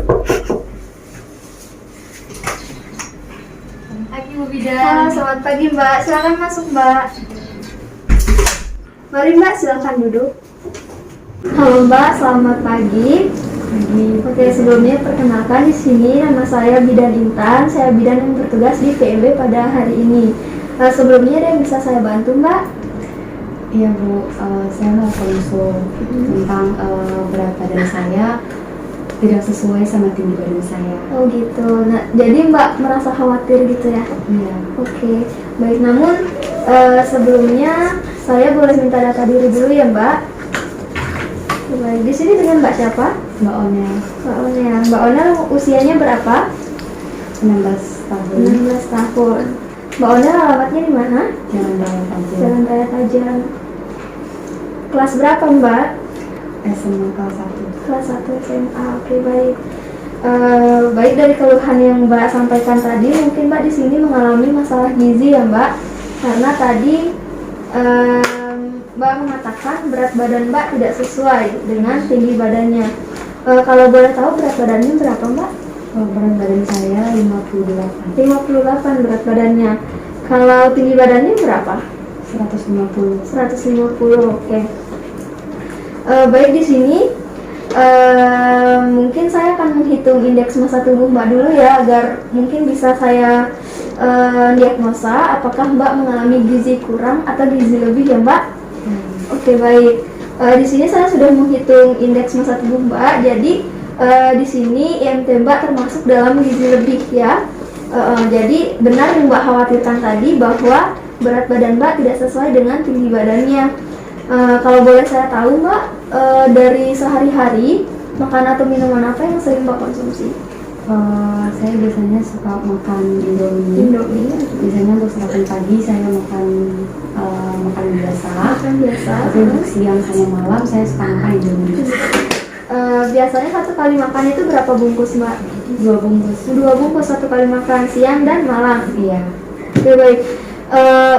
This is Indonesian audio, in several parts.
Pagi Bu Bidan. Selamat pagi Mbak, silakan masuk Mbak. Mari Mbak, silakan duduk. Halo Mbak, selamat pagi. Oke, sebelumnya perkenalkan di sini nama saya Bidan Intan. Saya bidan yang bertugas di PMB pada hari ini. Sebelumnya ada yang bisa saya bantu Mbak? Iya Bu, saya mau konsul tentang berat badan saya tidak sesuai sama tinggi badan saya. Oh gitu. Nah, jadi Mbak merasa khawatir gitu ya? Iya. Oke, baik. Namun sebelumnya saya boleh minta data diri dulu ya Mbak. Baik, di sini dengan Mbak siapa? Mbak Onel, Mbak Onel. Mbak Onel usianya berapa? 16 tahun, 16 tahun. Mbak Onel alamatnya di mana? Jalan Raya Tajam, Jalan Raya Tajam. Kelas berapa Mbak? SMA kelas 1. Kelas 1 SMA. Oke, baik. Baik, dari keluhan yang Mbak sampaikan tadi, mungkin Mbak di sini mengalami masalah gizi ya Mbak, karena tadi Mbak mengatakan berat badan Mbak tidak sesuai dengan tinggi badannya. Kalau boleh tahu berat badannya berapa Mbak? Berat badan saya 58, 58 berat badannya. Kalau tinggi badannya berapa? 150. 150. Oke. Baik, di sini mungkin saya akan menghitung indeks massa tubuh Mbak dulu ya, agar mungkin bisa saya diagnosa apakah Mbak mengalami gizi kurang atau gizi lebih ya Mbak. Oke, baik. Di sini saya sudah menghitung indeks massa tubuh Mbak. Jadi di sini IMT Mbak termasuk dalam gizi lebih ya. Jadi benar yang Mbak khawatirkan tadi bahwa berat badan Mbak tidak sesuai dengan tinggi badannya. Kalau boleh saya tahu Mbak, dari sehari-hari makan atau minuman apa yang sering Mbak konsumsi? Saya biasanya suka makan Indomie. Biasanya untuk sarapan pagi saya makan makanan biasa. Makan biasa. Tapi untuk siang sama malam saya suka makan Indomie. Biasanya satu kali makan itu berapa bungkus Mbak? 2 bungkus. 2 bungkus satu kali makan, siang dan malam. Iya. Oke, baik.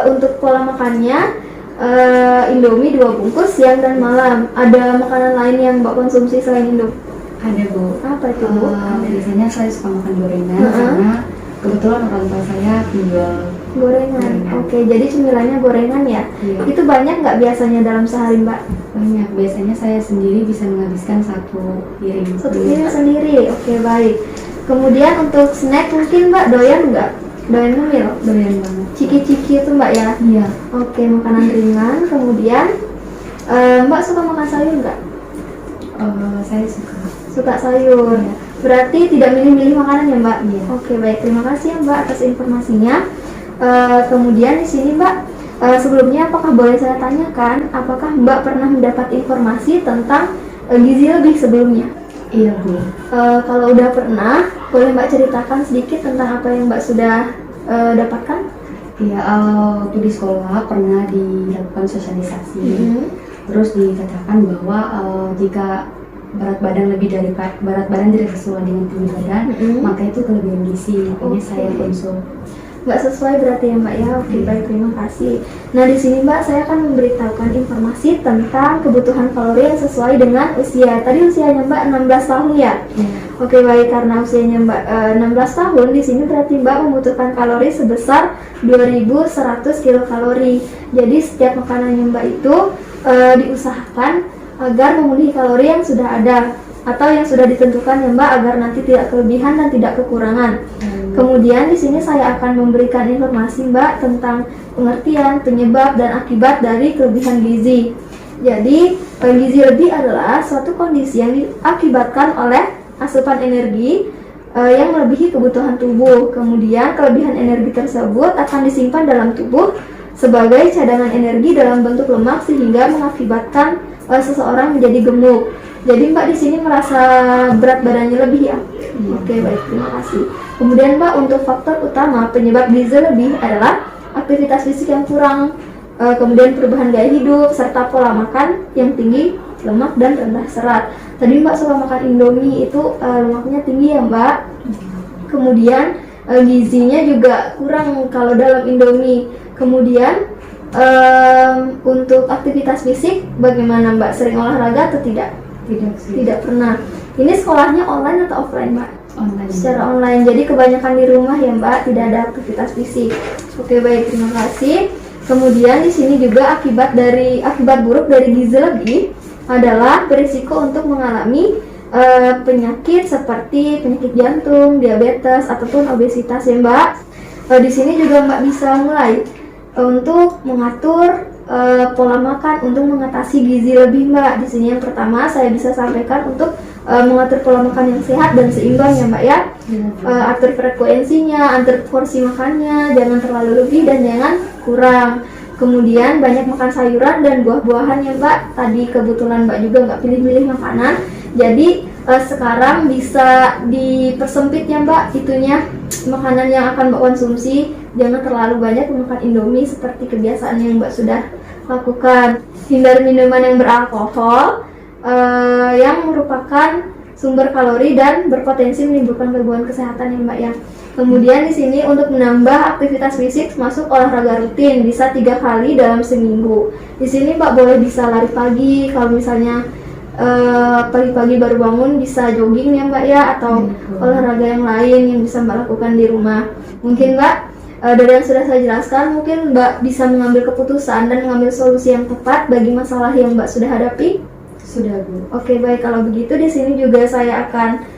Untuk pola makannya Indomie 2 bungkus siang dan malam. Ada makanan lain yang Mbak konsumsi selain Indomie? Ada Bu. Apa itu Bu? Biasanya saya suka makan gorengan karena kebetulan orang tua saya penjual Gorengan. Oke, jadi cemilannya gorengan ya? Iya. Itu banyak nggak biasanya dalam sehari Mbak? Banyak. Biasanya saya sendiri bisa menghabiskan 1 piring. Satu piring sendiri. Oke, baik. Kemudian untuk snack mungkin Mbak doyan nggak? Doyan ngemil? Doyan banget. Ciki-ciki itu Mbak ya? Iya. Oke, makanan ringan. Kemudian Mbak suka makan sayur nggak? Saya suka. Suka sayur. Iya. Berarti tidak milih-milih makanan ya Mbak? Iya. Oke, baik. Terima kasih ya Mbak atas informasinya. Kemudian di sini Mbak, sebelumnya apakah boleh saya tanyakan, apakah Mbak pernah mendapat informasi tentang gizi lebih sebelumnya? Iya Bu. Kalau udah pernah, boleh Mbak ceritakan sedikit tentang apa yang Mbak sudah dapatkan? Iya, waktu di sekolah pernah dilakukan sosialisasi. Terus dikatakan bahwa jika berat badan lebih dari berat badan tidak sesuai dengan tinggi badan, maka itu kelebihan gizi. Makanya saya konsul. Nggak sesuai berarti ya Mbak ya. Oke, baik, terima kasih. Nah, di sini Mbak saya akan memberitahukan informasi tentang kebutuhan kalori yang sesuai dengan usia. Tadi usianya Mbak 16 tahun ya? Oke, baik, karena usianya Mbak 16 tahun, di sini berarti Mbak membutuhkan kalori sebesar 2100 kilokalori. Jadi setiap makanannya Mbak itu diusahakan agar memenuhi kalori yang sudah ada atau yang sudah ditentukan ya Mbak, agar nanti tidak kelebihan dan tidak kekurangan. Kemudian di sini saya akan memberikan informasi Mbak tentang pengertian, penyebab, dan akibat dari kelebihan gizi. Jadi, gizi lebih adalah suatu kondisi yang diakibatkan oleh asupan energi yang melebihi kebutuhan tubuh. Kemudian, kelebihan energi tersebut akan disimpan dalam tubuh sebagai cadangan energi dalam bentuk lemak sehingga mengakibatkan seseorang menjadi gemuk. Jadi Mbak di sini merasa berat badannya lebih ya? Oke, baik, terima kasih. Kemudian Mbak, untuk faktor utama penyebab gizi lebih adalah aktivitas fisik yang kurang, kemudian perubahan gaya hidup, serta pola makan yang tinggi lemak dan rendah serat. Tadi Mbak suka makan Indomie, itu lemaknya tinggi ya Mbak? Kemudian gizinya juga kurang kalau dalam Indomie. Kemudian untuk aktivitas fisik bagaimana Mbak? Sering olahraga atau tidak? Tidak sih. Tidak pernah. Ini sekolahnya online atau offline Mbak? Online. Secara online, jadi kebanyakan di rumah ya Mbak, tidak ada aktivitas fisik. Oke baik, terima kasih. Kemudian di sini juga akibat buruk dari gizi lebih adalah berisiko untuk mengalami penyakit seperti penyakit jantung, diabetes ataupun obesitas ya Mbak. Di sini juga Mbak bisa mulai untuk mengatur pola makan untuk mengatasi gizi lebih Mbak. Di sini yang pertama saya bisa sampaikan untuk mengatur pola makan yang sehat dan seimbang ya Mbak ya. Atur frekuensinya, atur porsi makannya, jangan terlalu lebih dan jangan kurang. Kemudian banyak makan sayuran dan buah-buahan ya Mbak. Tadi kebetulan Mbak juga nggak pilih-pilih makanan, jadi sekarang bisa dipersempit ya Mbak itunya makanan yang akan Mbak konsumsi. Jangan terlalu banyak makan Indomie seperti kebiasaan yang Mbak sudah lakukan. Hindari minuman yang beralkohol yang merupakan sumber kalori dan berpotensi menimbulkan gangguan kesehatan ya Mbak ya. Kemudian di sini untuk menambah aktivitas fisik masuk olahraga rutin bisa 3 kali dalam seminggu. Di sini Mbak boleh bisa lari pagi, kalau misalnya pagi-pagi baru bangun bisa jogging ya Mbak ya, atau olahraga yang lain yang bisa Mbak lakukan di rumah. Mungkin Mbak dari yang sudah saya jelaskan, mungkin Mbak bisa mengambil keputusan dan mengambil solusi yang tepat bagi masalah yang Mbak sudah hadapi. Sudah Bu. Oke baik, kalau begitu di sini juga saya akan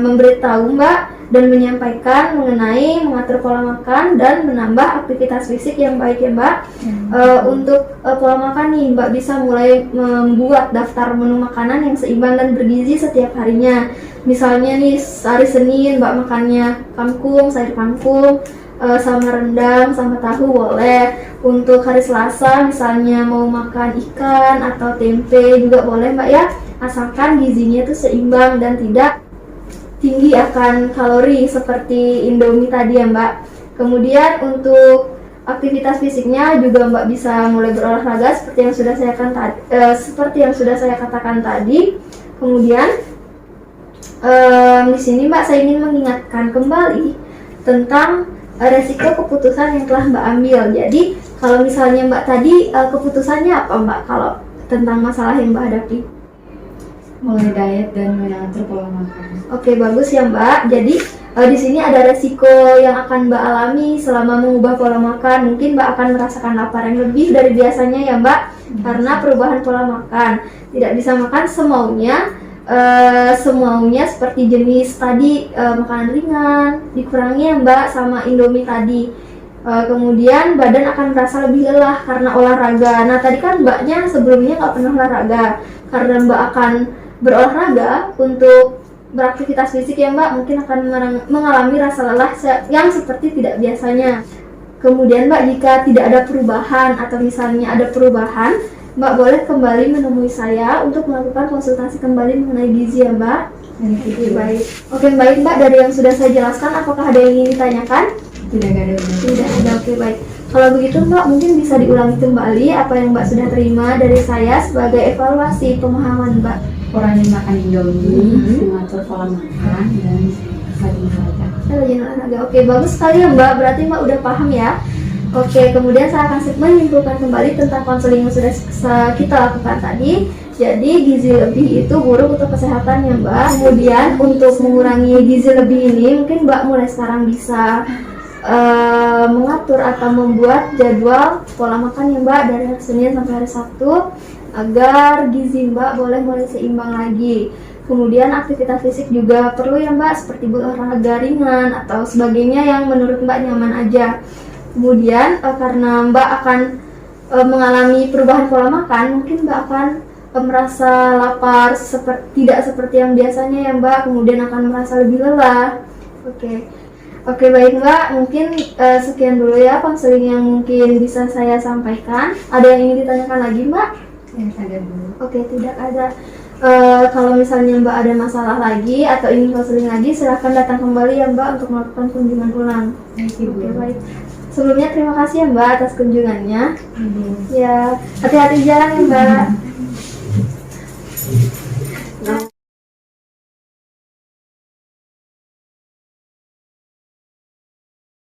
memberitahu Mbak dan menyampaikan mengenai mengatur pola makan dan menambah aktivitas fisik yang baik ya Mbak. Untuk pola makan nih Mbak bisa mulai membuat daftar menu makanan yang seimbang dan bergizi setiap harinya. Misalnya nih hari Senin Mbak makannya kangkung, sayur kangkung sama rendang sama tahu boleh. Untuk hari Selasa misalnya mau makan ikan atau tempe juga boleh Mbak ya, asalkan gizinya itu seimbang dan tidak tinggi akan kalori seperti Indomie tadi ya Mbak. Kemudian untuk aktivitas fisiknya juga Mbak bisa mulai berolahraga seperti yang sudah saya katakan tadi. Kemudian di sini Mbak saya ingin mengingatkan kembali tentang resiko keputusan yang telah Mbak ambil. Jadi kalau misalnya Mbak tadi keputusannya apa Mbak kalau tentang masalah yang Mbak hadapi? Mulai diet dan mengatur pola makan. Oke bagus ya Mbak. Jadi di sini ada resiko yang akan Mbak alami selama mengubah pola makan. Mungkin Mbak akan merasakan lapar yang lebih dari biasanya ya Mbak, karena perubahan pola makan. Tidak bisa makan semaunya seperti jenis tadi makanan ringan, dikurangi ya Mbak sama Indomie tadi. Kemudian badan akan merasa lebih lelah karena olahraga. Nah tadi kan Mbaknya sebelumnya nggak pernah olahraga, karena Mbak akan berolahraga untuk beraktivitas fisik ya Mbak, mungkin akan mengalami rasa lelah yang seperti tidak biasanya. Kemudian Mbak jika tidak ada perubahan atau misalnya ada perubahan, Mbak boleh kembali menemui saya untuk melakukan konsultasi kembali mengenai gizi ya Mbak. Oke baik. Oke baik Mbak, dari yang sudah saya jelaskan apakah ada yang ingin ditanyakan? Tidak ada Bu. Tidak ada. Oke baik. Kalau begitu Mbak mungkin bisa diulangi kembali apa yang Mbak sudah terima dari saya sebagai evaluasi pemahaman Mbak. Kurangi makan Indomie, mengatur pola makan dan rajin olahraga. Rajin olahraga. Oke bagus sekali ya Mbak, berarti Mbak udah paham ya. Oke, kemudian saya akan menyimpulkan kembali tentang konseling yang sudah kita lakukan tadi. Jadi gizi lebih itu buruk untuk kesehatan ya Mbak. Kemudian untuk mengurangi gizi lebih ini mungkin Mbak mulai sekarang bisa mengatur atau membuat jadwal pola makan ya Mbak dari hari Senin sampai hari Sabtu agar gizi Mbak boleh mulai seimbang lagi. Kemudian aktivitas fisik juga perlu ya Mbak, seperti berolahraga ringan atau sebagainya yang menurut Mbak nyaman aja. Kemudian karena Mbak akan mengalami perubahan pola makan, mungkin Mbak akan merasa lapar tidak seperti yang biasanya ya Mbak, kemudian akan merasa lebih lelah. Oke baik Mbak, mungkin sekian dulu ya konseling yang mungkin bisa saya sampaikan. Ada yang ingin ditanyakan lagi Mbak? Yang ada Bu. Oke, tidak ada. Kalau misalnya Mbak ada masalah lagi atau ingin konseling lagi, silahkan datang kembali ya Mbak untuk melakukan kunjungan ulang. Oke baik. Sebelumnya terima kasih ya Mbak atas kunjungannya. Ya, hati-hati jalan ya Mbak.